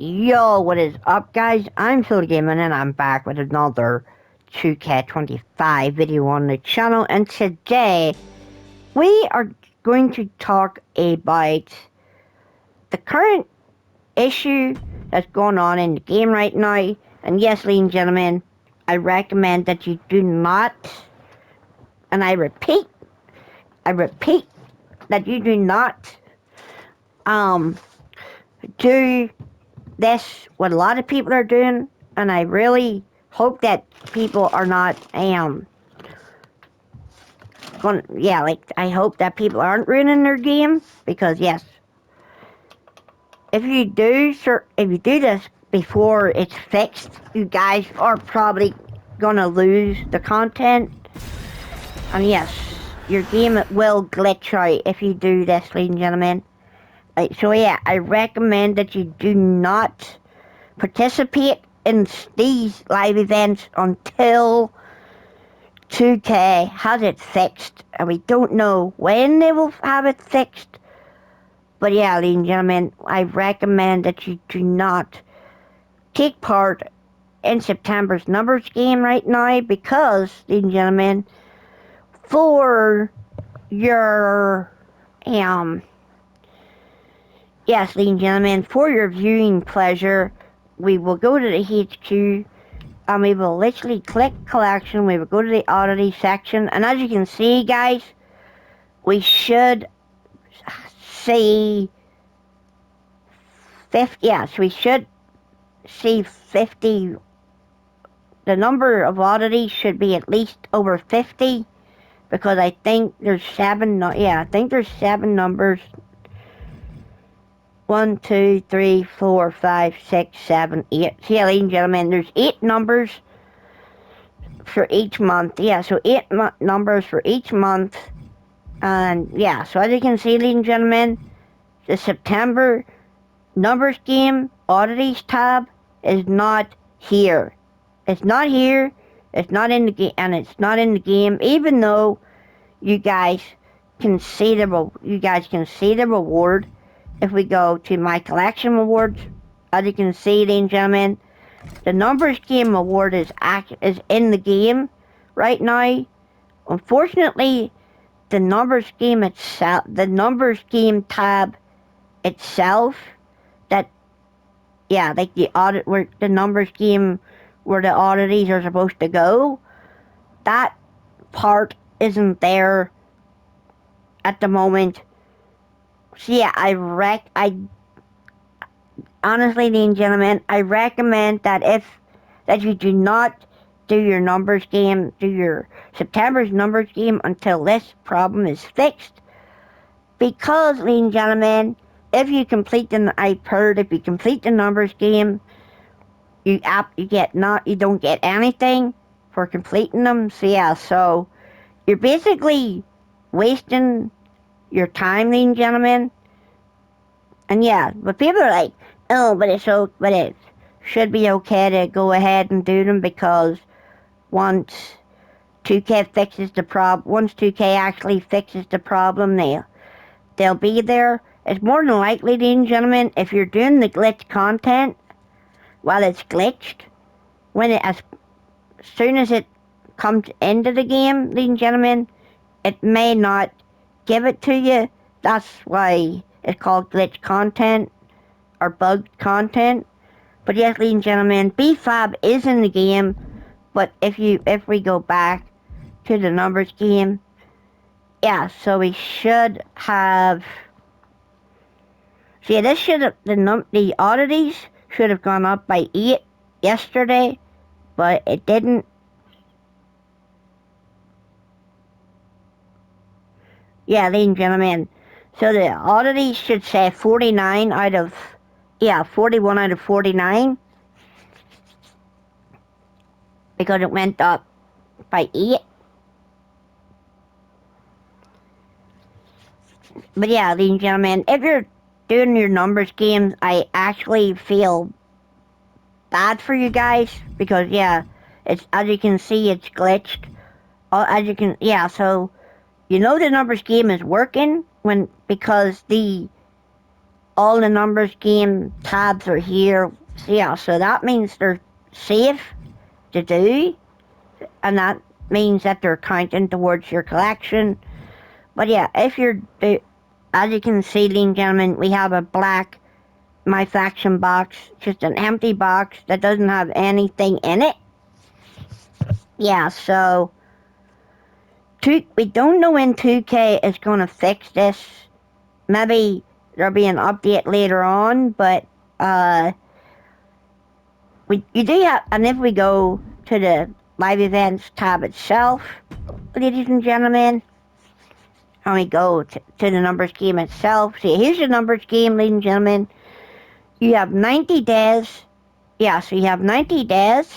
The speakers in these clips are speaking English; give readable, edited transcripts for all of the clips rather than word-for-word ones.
Yo, what is up, guys? I'm Phil Gaming, and I'm back with another 2K25 video on the channel. And today, we are going to talk about the current issue that's going on in the game right now. And yes, ladies and gentlemen, I recommend that you do not, and I repeat, that you do not, do this what a lot of people are doing, and I really hope that people are not I hope that people aren't ruining their game, because yes, if you do this before it's fixed, you guys are probably gonna lose the content. And yes, your game will glitch out if you do this, ladies and gentlemen. So yeah, I recommend that you do not participate in these live events until 2K has it fixed, and we don't know when they will have it fixed. But yeah, ladies and gentlemen, I recommend that you do not take part in September's numbers game right now, because, ladies and gentlemen, for your yes, ladies and gentlemen, for your viewing pleasure, we will go to the HQ, and we will literally click collection. We will go to the oddity section, and as you can see, guys, we should see 50. Yes, we should see 50. The number of oddities should be at least over 50, because I think there's 7. I think there's 7 numbers. 1, 2, 3, 4, 5, 6, 7, 8. See, ladies and gentlemen, there's 8 numbers for each month. Yeah, so 8 numbers for each month. And yeah, so as you can see, ladies and gentlemen, the September numbers game oddities tab is not here. It's not here. It's not in the game, and it's not in the game. Even though you guys can see the reward. If we go to my collection rewards, as you can see, ladies and gentlemen, the numbers game award is in the game right now. Unfortunately, the numbers game tab itself, like the audit, where the numbers game where the oddities are supposed to go, that part isn't there at the moment. So yeah, honestly, ladies and gentlemen, I recommend that you do not do your numbers game, do your September's numbers game until this problem is fixed. Because, ladies and gentlemen, if you complete the numbers game, you don't get anything for completing them. So yeah, so you're basically wasting your time, ladies and gentlemen. And yeah, but people are like, oh, but it should be okay to go ahead and do them, because once 2K actually fixes the problem, they'll be there. It's more than likely, ladies and gentlemen, if you're doing the glitch content while it's glitched, as soon as it comes into the game, ladies and gentlemen, it may not give it to you. That's why it's called glitch content or bugged content. But yes, ladies and gentlemen, B-Fab is in the game. But if we go back to the numbers game, yeah, so we should have. See, the oddities should have gone up by 8 yesterday, but it didn't. Yeah, ladies and gentlemen, so the oddities should say 41 out of 49, because it went up by 8. But yeah, ladies and gentlemen, if you're doing your numbers games, I actually feel bad for you guys, because yeah, it's, as you can see, it's glitched. So you know the numbers game is working because the all the numbers game tabs are here. So yeah, so that means they're safe to do, and that means that they're counting towards your collection. But yeah, if you're, as you can see, ladies and gentlemen, we have a black My Faction box, just an empty box that doesn't have anything in it. Yeah, so we don't know when 2K is going to fix this. Maybe there'll be an update later on, but you do have, and if we go to the live events tab itself, ladies and gentlemen, and we go to the numbers game itself. See, here's the numbers game, ladies and gentlemen. You have 90 days. Yeah, so you have 90 days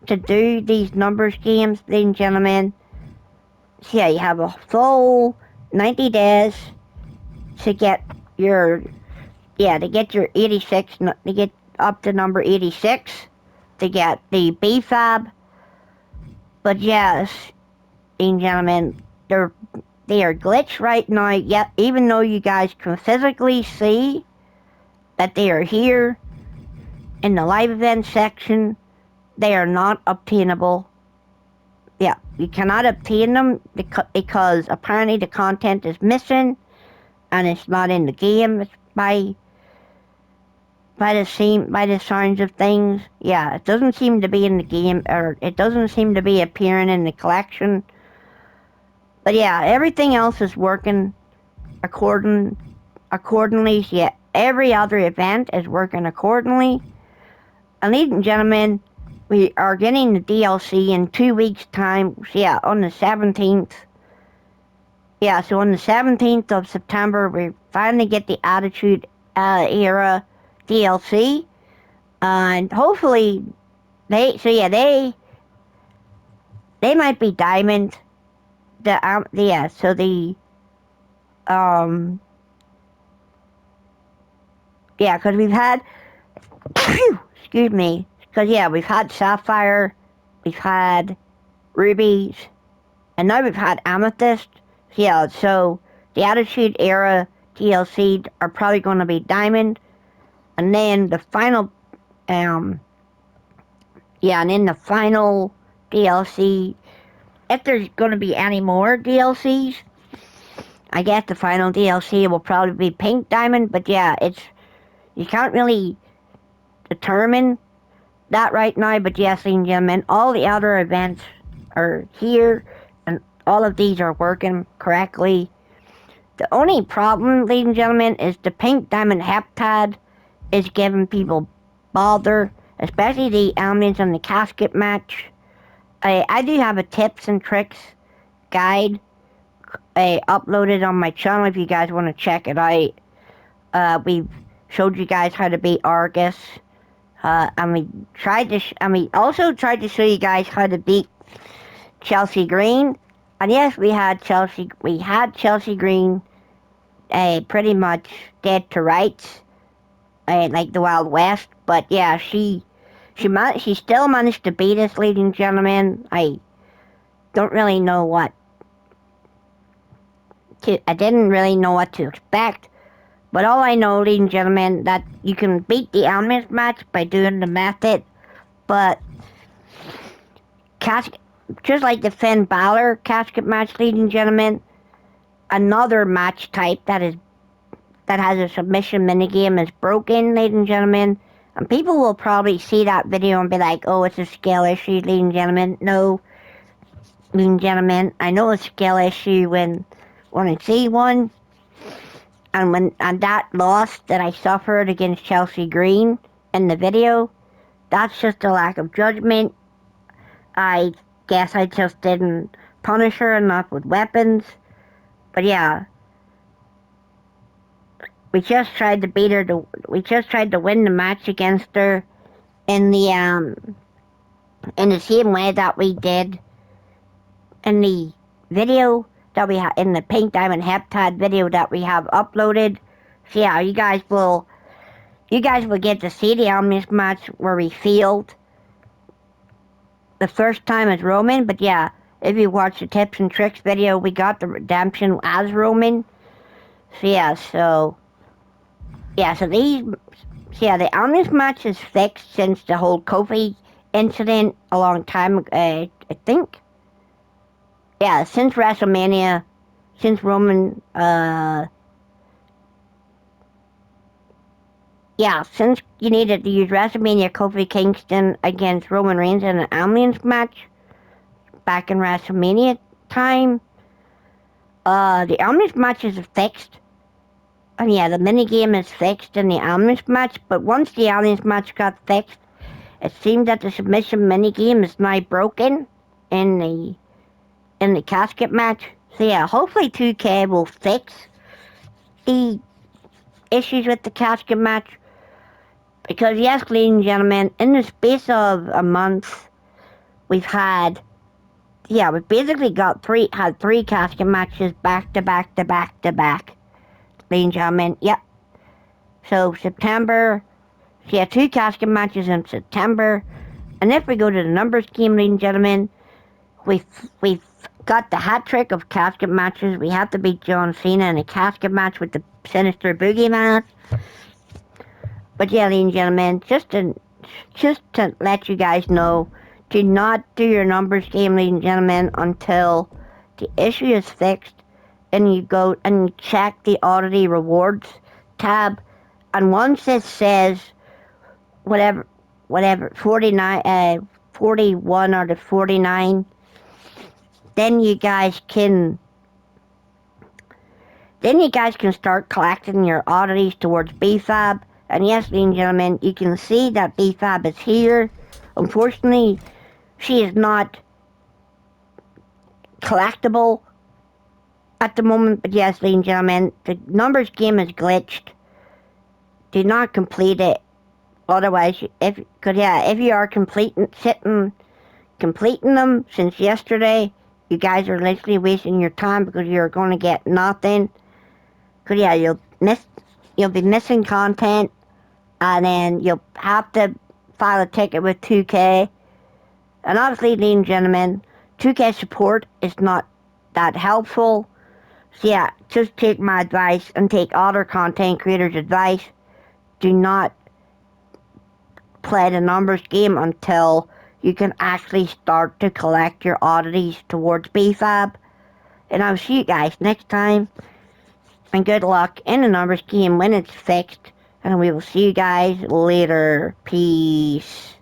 to do these numbers games, ladies and gentlemen. So yeah, you have a full 90 days to get your, to get your 86, to get up to number 86, to get the B-Fab. But yes, ladies and gentlemen, they are glitched right now, yet even though you guys can physically see that they are here in the live event section, they are not obtainable. Yeah, you cannot obtain them because apparently the content is missing and it's not in the game. It's by the sounds of things. Yeah, it doesn't seem to be in the game, or it doesn't seem to be appearing in the collection. But yeah, everything else is working accordingly. Yeah, every other event is working accordingly. And ladies and gentlemen, we are getting the DLC in 2 weeks' time. So yeah, on the 17th. Yeah, so on the 17th of September, we finally get the Attitude Era DLC. And hopefully, they might be diamond. Because we've had, excuse me, because yeah, we've had sapphire, we've had rubies, and now we've had amethyst. Yeah, so the Attitude Era DLC are probably going to be diamond, and then the final, and then the final DLC, if there's going to be any more DLCs, I guess the final DLC will probably be pink diamond, but yeah, you can't really determine that right now, but yes, ladies and gentlemen, all the other events are here, and all of these are working correctly. The only problem, ladies and gentlemen, is the pink diamond heptad is giving people bother, especially the elements on the casket match. I do have a tips and tricks guide uploaded on my channel if you guys want to check it out. We've showed you guys how to beat Argus. And we also tried to show you guys how to beat Chelsea Green. And yes, we had Chelsea Green pretty much dead to rights, like the Wild West. But yeah, she still managed to beat us, ladies and gentlemen. I don't really know I didn't really know what to expect. But all I know, ladies and gentlemen, that you can beat the elements match by doing the method. But just like the Finn Balor casket match, ladies and gentlemen, another match type that has a submission minigame is broken, ladies and gentlemen. And people will probably see that video and be like, oh, it's a skill issue, ladies and gentlemen. No, ladies and gentlemen, I know it's a skill issue when I see one. And that loss that I suffered against Chelsea Green in the video, that's just a lack of judgment. I guess I just didn't punish her enough with weapons. But yeah, we just tried to beat her. We just tried to win the match against her in the same way that we did in the video that we have in the Pink Diamond Heptad video that we have uploaded. So yeah, you guys will get to see the Omnis match where we failed the first time as Roman. But yeah, if you watch the tips and tricks video, we got the redemption as Roman. So yeah, so Yeah, so the honest match is fixed since the whole Kofi incident a long time ago, I think. Yeah, since WrestleMania, since Roman, yeah, since you needed to use WrestleMania Kofi Kingston against Roman Reigns in an ambulance match back in WrestleMania time, the ambulance match is fixed. And yeah, the minigame is fixed in the ambulance match, but once the ambulance match got fixed, it seems that the submission minigame is now broken in the casket match. So yeah, hopefully 2K will fix the issues with the casket match. Because yes, ladies and gentlemen, in the space of a month, we've had we've basically had three casket matches back to back to back to back. Ladies and gentlemen, yep. So September, two casket matches in September. And if we go to the numbers scheme, ladies and gentlemen, we've got the hat trick of casket matches. We have to beat John Cena in a casket match with the Sinister Boogeyman. But yeah, ladies and gentlemen, just to let you guys know, do not do your numbers game, ladies and gentlemen, until the issue is fixed and you go and you check the Oddity rewards tab. And once it says whatever 41 or the 49, then you guys can start collecting your oddities towards B-Fab. And yes, ladies and gentlemen, you can see that B-Fab is here. Unfortunately, she is not collectible at the moment. But yes, ladies and gentlemen, the numbers game is glitched. Do not complete it. Otherwise, if you are completing them since yesterday, you guys are literally wasting your time because you're going to get nothing. Because yeah, you'll be missing content, and then you'll have to file a ticket with 2K. And obviously, ladies and gentlemen, 2K support is not that helpful. So yeah, just take my advice and take other content creators' advice. Do not play the numbers game until you can actually start to collect your oddities towards B-Fab. And I'll see you guys next time. And good luck in the numbers game when it's fixed. And we will see you guys later. Peace.